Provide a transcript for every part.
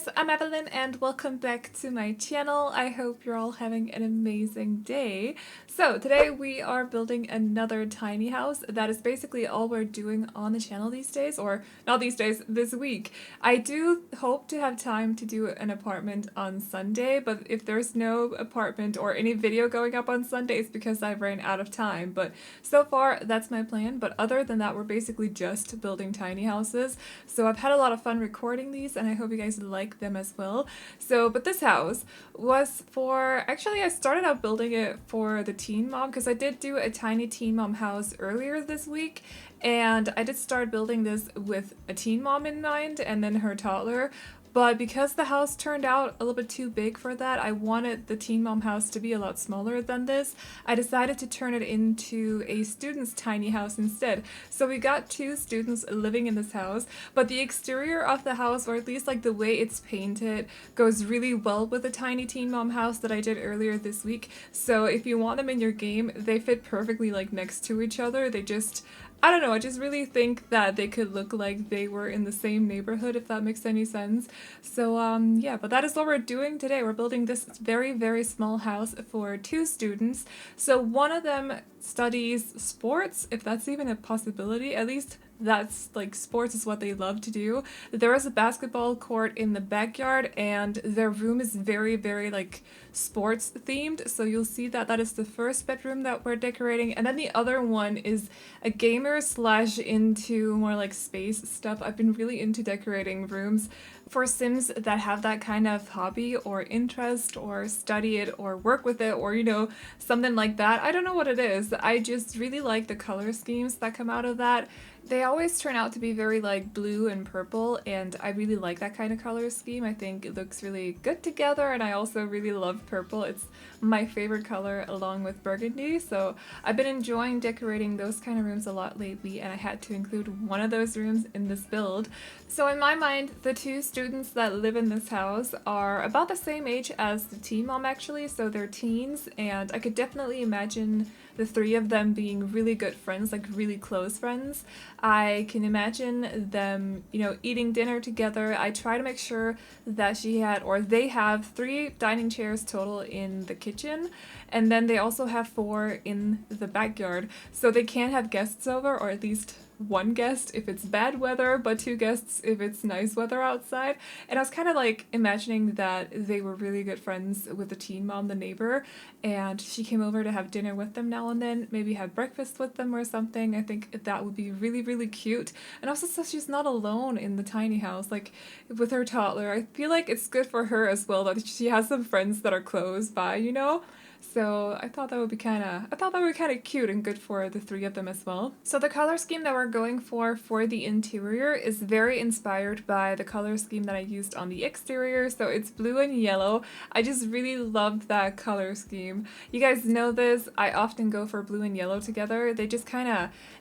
guys, I'm Aveline and welcome back to my channel. I hope you're all having an amazing day. So today we are building another tiny house. That is basically all we're doing on the channel these days, or not these days, this week. I do hope to have time to do an apartment on Sunday, but if there's no apartment or any video going up on Sunday, it's because I've ran out of time. But so far, that's my plan. But other than that, we're basically just building tiny houses. So I've had a lot of fun recording these and I hope you guys like them as well. So, but this house was for, actually I started out building it for the teen mom because I did do a tiny teen mom house earlier this week and I did start building this with a teen mom in mind and then her toddler. But because the house turned out a little bit too big for that, I wanted the teen mom house to be a lot smaller than this. I decided to turn it into a student's tiny house instead. So we got two students living in this house, but the exterior of the house, or at least like the way it's painted, goes really well with the tiny teen mom house that I did earlier this week. So if you want them in your game, they fit perfectly like next to each other. They just, I don't know, I just really think that they could look like they were in the same neighborhood, if that makes any sense. So yeah, but that is what we're doing today. We're building this very, very small house for two students. So one of them studies sports, if that's even a possibility. At least that's like sports is what they love to do. There is a basketball court in the backyard and their room is very, very like sports themed. So you'll see that that is the first bedroom that we're decorating. And then the other one is a gamer slash into more like space stuff. I've been really into decorating rooms for Sims that have that kind of hobby or interest or study it or work with it or, you know, something like that. I don't know what it is. I just really like the color schemes that come out of that. They always turn out to be very like blue and purple and I really like that kind of color scheme. I think it looks really good together and I also really love purple. It's my favorite color along with burgundy. So I've been enjoying decorating those kind of rooms a lot lately and I had to include one of those rooms in this build. So in my mind, the two students that live in this house are about the same age as the teen mom actually. So they're teens and I could definitely imagine the three of them being really good friends, like really close friends. I can imagine them, you know, eating dinner together. I try to make sure that she had, or they have 3 dining chairs total in the kitchen, and then they also have 4 in the backyard. So they can have guests over, or at least one guest if it's bad weather, but 2 guests if it's nice weather outside. And I was kind of like imagining that they were really good friends with the teen mom, the neighbor, and she came over to have dinner with them now and then, maybe have breakfast with them or something. I think that would be really, really cute. And also so she's not alone in the tiny house, like with her toddler. I feel like it's good for her as well that she has some friends that are close by, you know? So I thought that would be kind of cute and good for the 3 of them as well. So the color scheme that we're going for the interior is very inspired by the color scheme that I used on the exterior. So it's blue and yellow. I just really loved that color scheme. You guys know this. I often go for blue and yellow together. They just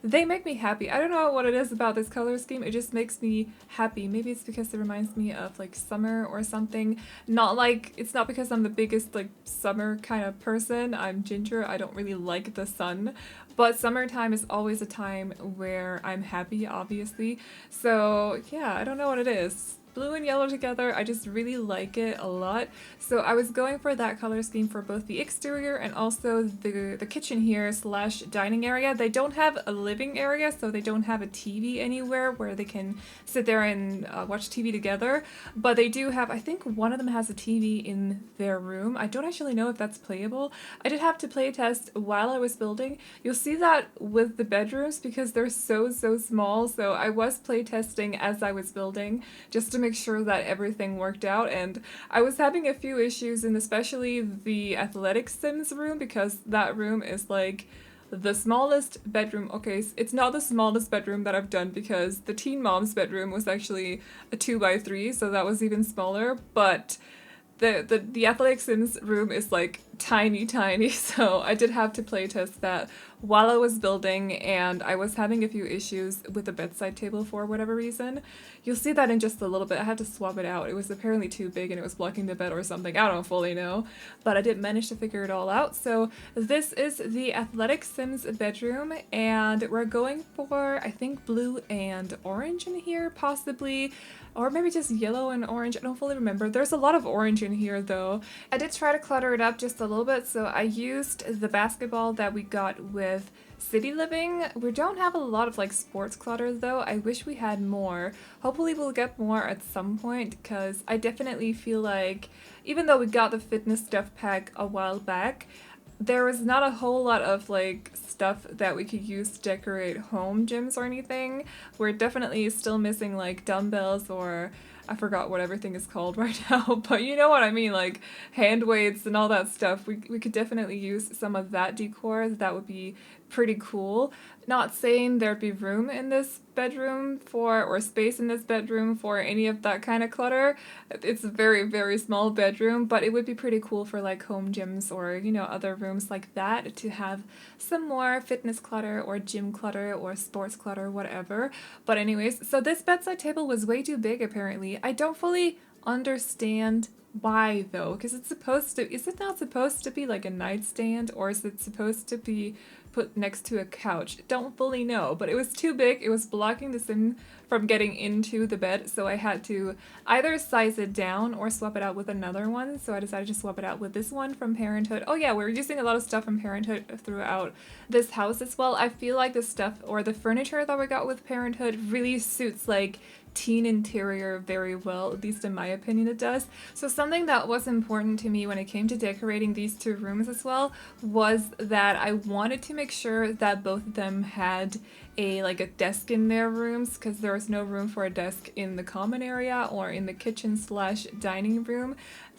they make me happy. I don't know what it is about this color scheme. It just makes me happy. Maybe it's because it reminds me of like summer or something. It's not because I'm the biggest like summer kind of person. I'm ginger. I don't really like the sun, but summertime is always a time where I'm happy, obviously. So yeah, I don't know what it is. Blue and yellow together, I just really like it a lot. So I was going for that color scheme for both the exterior and also the kitchen here slash dining area. They don't have a living area, so they don't have a TV anywhere where they can sit there and watch TV together. But they do have, I think one of them has a TV in their room. I don't actually know if that's playable. I did have to play test while I was building. You'll see that with the bedrooms because they're so small. So I was play testing as I was building just to make sure that everything worked out, and I was having a few issues in especially the athletic Sims room because that room is like the smallest bedroom. Okay, it's not the smallest bedroom that I've done because the teen mom's bedroom was actually a 2x3, so that was even smaller, but the athletic Sims room is like tiny, so I did have to play test that while I was building, and I was having a few issues with the bedside table for whatever reason. You'll see that in just a little bit. I had to swap it out. It was apparently too big and it was blocking the bed or something. I don't fully know, but I did manage to figure it all out. So this is the Athletic Sims bedroom, and we're going for, I think, blue and orange in here, possibly. Or maybe just yellow and orange, I don't fully remember. There's a lot of orange in here though. I did try to clutter it up just a little bit, so I used the basketball that we got with City Living. We don't have a lot of like sports clutter though. I wish we had more. Hopefully we'll get more at some point, because I definitely feel like, even though we got the fitness stuff pack a while back, there was not a whole lot of like stuff that we could use to decorate home gyms or anything. We're definitely still missing like dumbbells, or I forgot what everything is called right now, but you know what I mean, like hand weights and all that stuff. We could definitely use some of that decor. That would be pretty cool. Not saying there'd be room in this bedroom for, or space in this bedroom for any of that kind of clutter. It's a very small bedroom, but it would be pretty cool for like home gyms or, you know, other rooms like that to have some more fitness clutter or gym clutter or sports clutter, whatever. But anyways, so this bedside table was way too big apparently. I don't fully understand why though, because it's supposed to, is it not supposed to be like a nightstand, or is it supposed to be put next to a couch? Don't fully know, but it was too big. It was blocking the sim from getting into the bed, so I had to either size it down or swap it out with another one. So I decided to swap it out with this one from Parenthood. Oh yeah, we're using a lot of stuff from Parenthood throughout this house as well. I feel like the stuff or the furniture that we got with Parenthood really suits like teen interior very well, at least in my opinion it does. So something that was important to me when it came to decorating these two rooms as well was that I wanted to make sure that both of them had a desk in their rooms, because there was no room for a desk in the common area or in the kitchen slash dining room.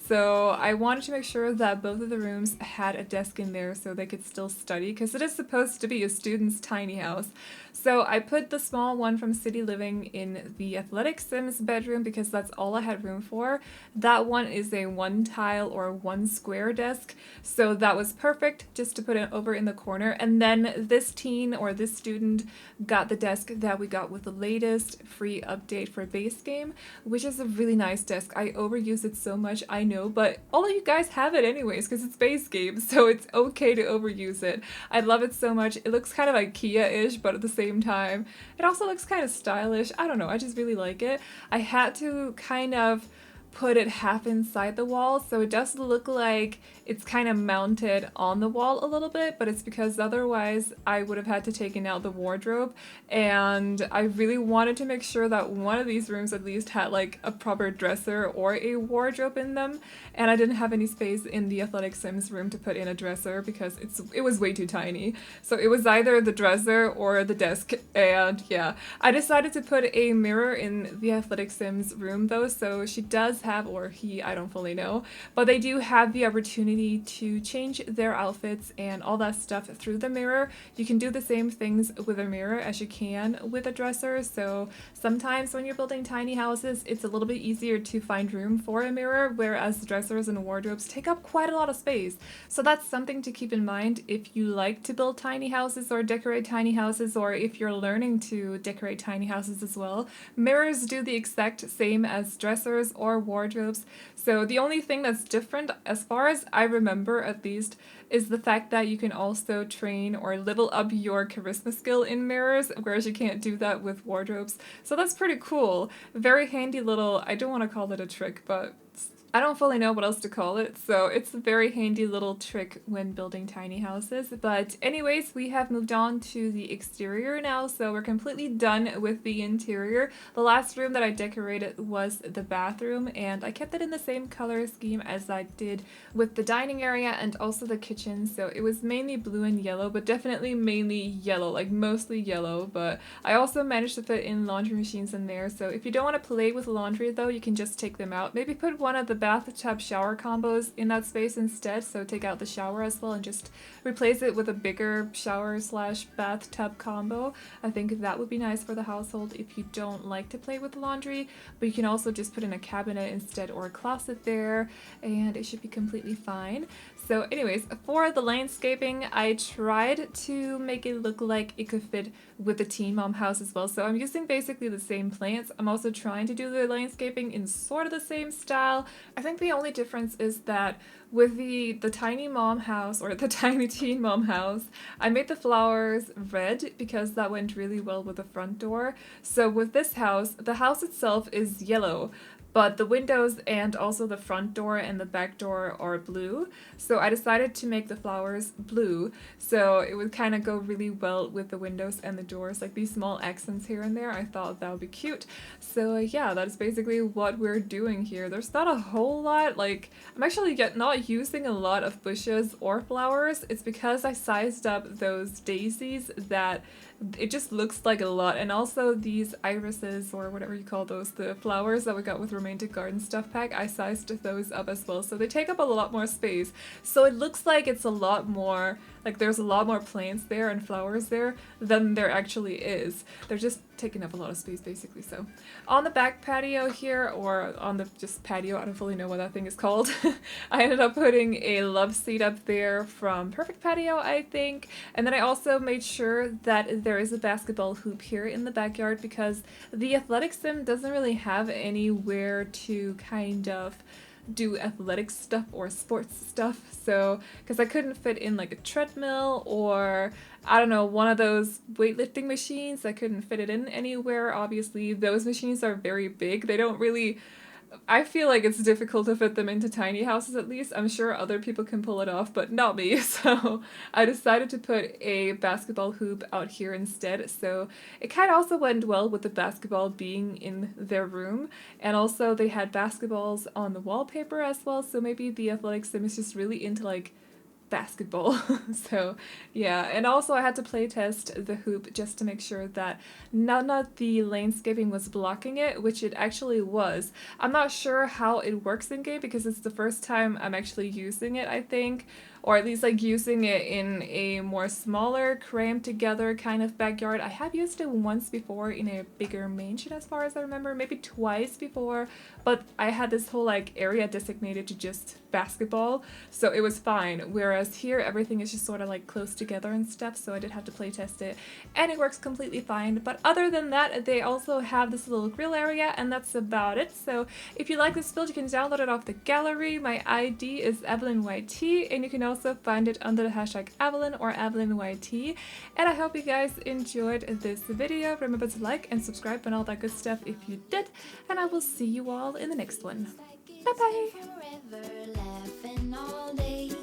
So I wanted to make sure that both of the rooms had a desk in there so they could still study, because it is supposed to be a student's tiny house. So I put the small one from City Living in the Athletic Sims bedroom because that's all I had room for. That one is a one tile or one square desk, so that was perfect just to put it over in the corner. And then this teen or this student got the desk that we got with the latest free update for base game, which is a really nice desk. I overuse it so much, I know, but all of you guys have it anyways because it's base game, so it's okay to overuse it. I love it so much. It looks kind of IKEA-ish, but at the same time, it also looks kind of stylish. I don't know, I just really like it. I had to kind of put it half inside the wall, so it does look like it's kind of mounted on the wall a little bit, but it's because otherwise I would have had to taken out the wardrobe, and I really wanted to make sure that one of these rooms at least had like a proper dresser or a wardrobe in them, and I didn't have any space in the Athletic Sims room to put in a dresser because it was way too tiny. So it was either the dresser or the desk, and yeah. I decided to put a mirror in the Athletic Sims room though, so she does have, or he, I don't fully know, but they do have the opportunity to change their outfits and all that stuff through the mirror. You can do the same things with a mirror as you can with a dresser, so sometimes when you're building tiny houses, it's a little bit easier to find room for a mirror, whereas dressers and wardrobes take up quite a lot of space. So that's something to keep in mind if you like to build tiny houses or decorate tiny houses, or if you're learning to decorate tiny houses as well. Mirrors do the exact same as dressers or wardrobes, so the only thing that's different, as far as I remember at least, is the fact that you can also train or level up your charisma skill in mirrors, whereas you can't do that with wardrobes. So that's pretty cool. Very handy little, I don't want to call it a trick, but I don't fully know what else to call it, so it's a very handy little trick when building tiny houses. But anyways, we have moved on to the exterior now, so we're completely done with the interior. The last room that I decorated was the bathroom, and I kept it in the same color scheme as I did with the dining area and also the kitchen, so it was mainly blue and yellow, but definitely mainly yellow, like mostly yellow. But I also managed to fit in laundry machines in there, so if you don't want to play with laundry though, you can just take them out. Maybe put one of the bathtub shower combos in that space instead, so take out the shower as well and just replace it with a bigger shower slash bathtub combo. I think that would be nice for the household if you don't like to play with laundry, but you can also just put in a cabinet instead or a closet there, and it should be completely fine. So anyways, for the landscaping, I tried to make it look like it could fit with the Teen Mom house as well. So I'm using basically the same plants. I'm also trying to do the landscaping in sort of the same style. I think the only difference is that with the tiny mom house, or the tiny teen mom house, I made the flowers red because that went really well with the front door. So with this house, the house itself is yellow, but the windows and also the front door and the back door are blue. So I decided to make the flowers blue, so it would kind of go really well with the windows and the doors, like these small accents here and there. I thought that would be cute. So yeah, that's basically what we're doing here. There's not a whole lot, like I'm actually not using a lot of bushes or flowers. It's because I sized up those daisies that it just looks like a lot, and also these irises, or whatever you call those, the flowers that we got with Romantic Garden Stuff Pack, I sized those up as well, so they take up a lot more space. So it looks like it's a lot more, like there's a lot more plants there and flowers there than there actually is. They're just taking up a lot of space basically. So on the back patio here, or on the just patio, I don't fully know what that thing is called, I ended up putting a love seat up there from Perfect Patio, I think, and then I also made sure that there is a basketball hoop here in the backyard because the athletic sim doesn't really have anywhere to kind of do athletic stuff or sports stuff, so because I couldn't fit in like a treadmill or I don't know, one of those weightlifting machines, I couldn't fit it in anywhere. Obviously those machines are very big, they don't really, I feel like it's difficult to fit them into tiny houses at least. I'm sure other people can pull it off, but not me. So I decided to put a basketball hoop out here instead. So it kind of also went well with the basketball being in their room. And also they had basketballs on the wallpaper as well. So maybe the athletic sim is just really into like basketball. So yeah, and also I had to play test the hoop just to make sure that none of the landscaping was blocking it, which it actually was. I'm not sure how it works in game because it's the first time I'm actually using it, I think, or at least like using it in a more smaller, crammed together kind of backyard. I have used it once before in a bigger mansion as far as I remember, maybe twice before, but I had this whole like area designated to just basketball, so it was fine. Whereas here everything is just sort of like close together and stuff, so I did have to play test it and it works completely fine. But other than that, they also have this little grill area and that's about it. So if you like this build, you can download it off the gallery. My ID is AvelineYT and you can also find it under the hashtag Aveline or AvelineYT. And I hope you guys enjoyed this video. Remember to like and subscribe and all that good stuff if you did, and I will see you all in the next one. Bye bye!